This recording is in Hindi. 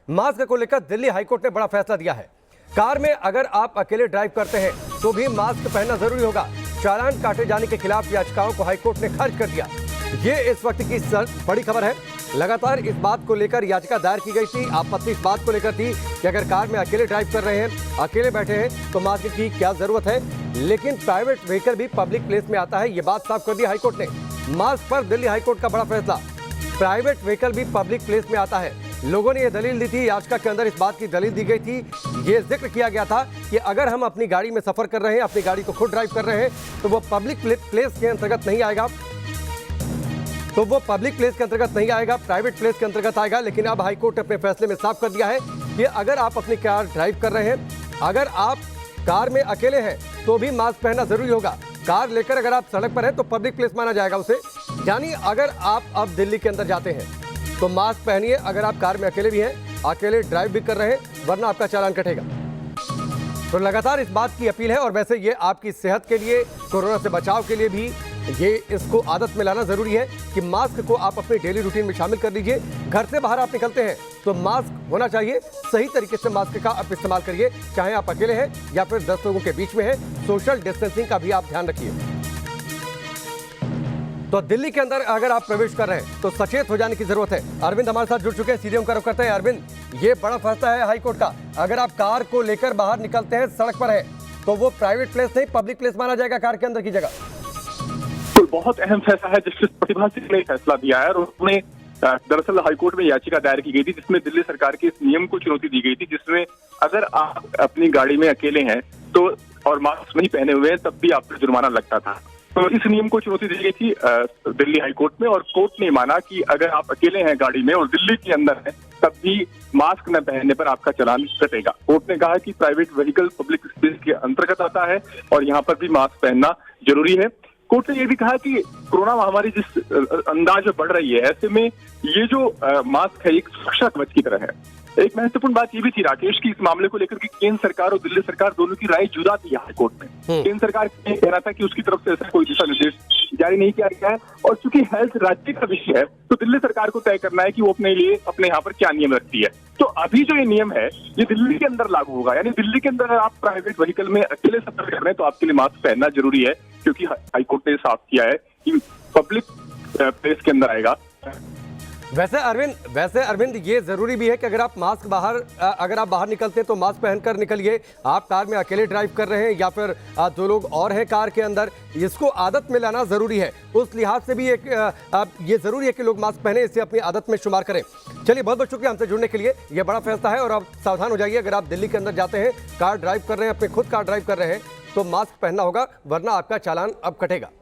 मास्क को लेकर दिल्ली हाईकोर्ट ने बड़ा फैसला दिया है। कार में अगर आप अकेले ड्राइव करते हैं तो भी मास्क पहनना जरूरी होगा। चालान काटे जाने के खिलाफ याचिकाओं को हाईकोर्ट ने खारिज कर दिया। ये इस वक्त की बड़ी खबर है। लगातार इस बात को लेकर याचिका दायर की गई थी। आपत्ति इस बात को लेकर थी कि अगर कार में अकेले ड्राइव कर रहे हैं, अकेले बैठे हैं तो मास्क की क्या जरूरत है। लेकिन प्राइवेट व्हीकल भी पब्लिक प्लेस में आता है, ये बात साफ कर दी हाईकोर्ट ने। मास्क पर दिल्ली हाईकोर्ट का बड़ा फैसला। प्राइवेट व्हीकल भी पब्लिक प्लेस में आता है। लोगों ने यह दलील दी थी, याचिका के अंदर इस बात की दलील दी गई थी, ये जिक्र किया गया था कि अगर हम अपनी गाड़ी में सफर कर रहे हैं, अपनी गाड़ी को खुद ड्राइव कर रहे हैं तो वो पब्लिक प्लेस के अंतर्गत नहीं आएगा, प्राइवेट प्लेस के अंतर्गत आएगा। लेकिन अब हाईकोर्ट ने अपने फैसले में साफ कर दिया है कि अगर आप अपनी कार ड्राइव कर रहे हैं, अगर आप कार में अकेले हैं तो भी मास्क पहनना जरूरी होगा। कार लेकर अगर आप सड़क पर हैं तो पब्लिक प्लेस माना जाएगा उसे। यानी अगर आप अब दिल्ली के अंदर जाते हैं तो मास्क पहनिए। अगर आप कार में अकेले भी हैं, अकेले ड्राइव भी कर रहे हैं, वरना आपका चालान कटेगा। तो लगातार इस बात की अपील है। और वैसे ये आपकी सेहत के लिए, कोरोना से बचाव के लिए भी ये इसको आदत में लाना जरूरी है कि मास्क को आप अपने डेली रूटीन में शामिल कर लीजिए। घर से बाहर आप निकलते हैं तो मास्क होना चाहिए। सही तरीके से मास्क का आप इस्तेमाल करिए, चाहे आप अकेले हैं या फिर 10 लोगों के बीच में हैं। सोशल डिस्टेंसिंग का भी आप ध्यान रखिए। तो दिल्ली के अंदर अगर आप प्रवेश कर रहे हैं तो सचेत हो जाने की जरूरत है। अरविंद हमारे साथ जुड़ चुके हैं, सीधे उनका रुख करते हैं। अरविंद, ये बड़ा फैसला है हाईकोर्ट का। अगर आप कार को लेकर बाहर निकलते हैं, सड़क पर है, तो वो प्राइवेट प्लेस नहीं पब्लिक प्लेस माना जाएगा कार के अंदर की जगह। बहुत अहम फैसला है जस्टिस प्रतिभा सिंह ने फैसला दिया है। और उन्होंने दरअसल हाईकोर्ट में याचिका दायर की गई थी जिसमें दिल्ली सरकार के इस नियम को चुनौती दी गई थी, जिसमें अगर आप अपनी गाड़ी में अकेले हैं तो और मास्क नहीं पहने हुए हैं तब भी आप पर जुर्माना लगता था। तो इस नियम को चुनौती दी गई थी दिल्ली हाईकोर्ट में, और कोर्ट ने माना कि अगर आप अकेले हैं गाड़ी में और दिल्ली के अंदर हैं तब भी मास्क न पहनने पर आपका चालान कटेगा। कोर्ट ने कहा कि प्राइवेट व्हीकल पब्लिक स्पेस के अंतर्गत आता है और यहाँ पर भी मास्क पहनना जरूरी है। कोर्ट ने यह भी कहा कि कोरोना महामारी जिस अंदाज में बढ़ रही है, ऐसे में ये जो मास्क है एक सुरक्षा कवच की तरह है। एक महत्वपूर्ण बात ये भी थी राकेश की इस मामले को लेकर कि केंद्र सरकार और दिल्ली सरकार दोनों की राय जुदा थी हाईकोर्ट में। केंद्र सरकार ने कह रहा था कि उसकी तरफ से ऐसा कोई दिशा निर्देश जारी नहीं किया गया है, और चूंकि हेल्थ राज्य का विषय है तो दिल्ली सरकार को तय करना है कि वो अपने लिए अपने यहाँ पर क्या नियम रखती है। तो अभी जो ये नियम है ये दिल्ली के अंदर लागू होगा। यानी दिल्ली के अंदर अगर आप प्राइवेट व्हीकल में अकेले सफर कर रहे हैं तो आपके लिए मास्क पहनना जरूरी है, क्योंकि हाईकोर्ट ने साफ किया है कि पब्लिक प्लेस के अंदर आएगा। वैसे अरविंद ये जरूरी भी है कि अगर आप बाहर निकलते हैं तो मास्क पहनकर निकलिए। आप कार में अकेले ड्राइव कर रहे हैं या फिर 2 लोग और हैं कार के अंदर, इसको आदत में लाना जरूरी है। उस लिहाज से भी ये जरूरी है कि लोग मास्क पहने, इसे अपनी आदत में शुमार करें। चलिए, बहुत बहुत शुक्रिया हमसे जुड़ने के लिए। यह बड़ा फैसला है और आप सावधान हो जाइए। अगर आप दिल्ली के अंदर जाते हैं, कार ड्राइव कर रहे हैं, अपने खुद कार ड्राइव कर रहे हैं तो मास्क पहनना होगा, वरना आपका चालान अब कटेगा।